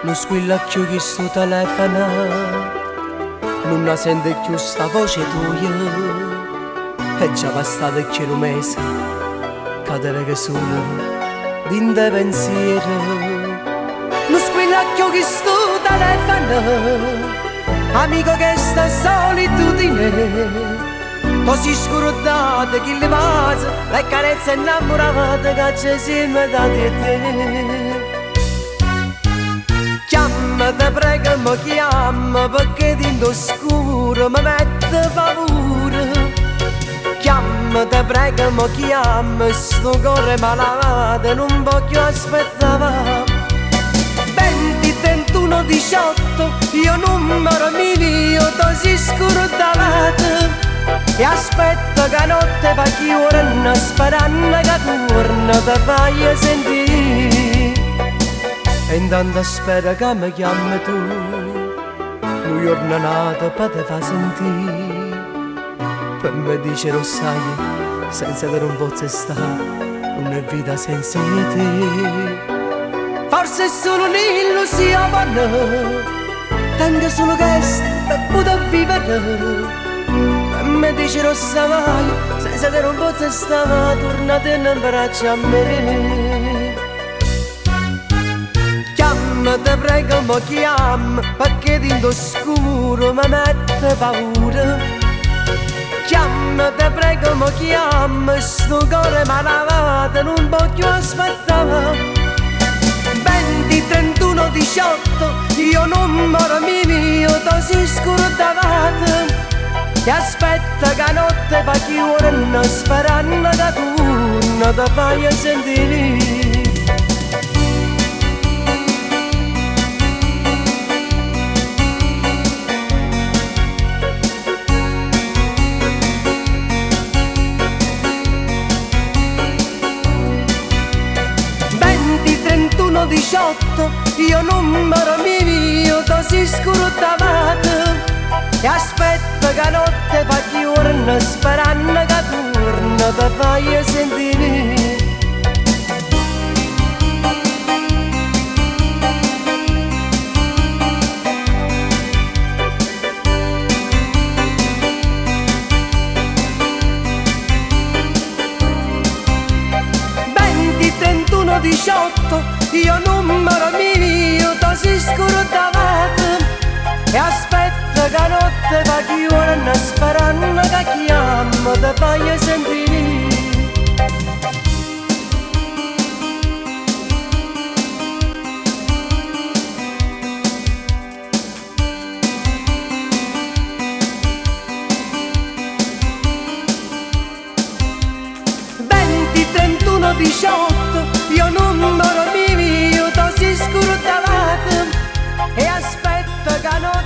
Non squilla più chi sto telefono, non la sente più sta voce tua. È già passato un mese, cadeva che solo dinte pensiero. Non squilla più chi sto telefono, amico che sta solitudine. Così scordate chi le passa, le carezze innamorate che c'è sempre da te. Chiamma, te prego, mi chiama, perché dentro scuro mi mette paura. Chiamma, te prego, mi chiama, sto cuore malato, non voglio aspettare. 20, 31, 18, io numero mio, così scordate. E aspetto che notte va chiudere, sperando che torna te fai sentire. E intanto spero che mi chiami tu, un giorno nato per te fa sentire. Per me dice lo sai, senza che non possa stare, non è vita senza te. Forse è solo un'illusione, tengo solo questo per poter vivere. Mi dice lo sai, senza che non possa stare, tornate in braccio a me. Chiamma, te prego, mi chiama, perché dentro scuro mi mette paura. Chiamma, te prego, mi chiama, sto cuore malato, non voglio aspettare. 20, 31, 18, io numero mio, così scordavate. E aspetta che notte va chiudere, sperando che torna te fai sentire. Trentuno, 18, io numero mio, così scordavate. E aspetta che notte va chiudere, sperando che torna te fai sentire. Trentuno, 18, io numero mio, così scordavate. E aspetta che notte va chiudere, sperando che chiama te fai sentire. 20, 31, 18, io numero mio, così scordavate. E aspetta che notte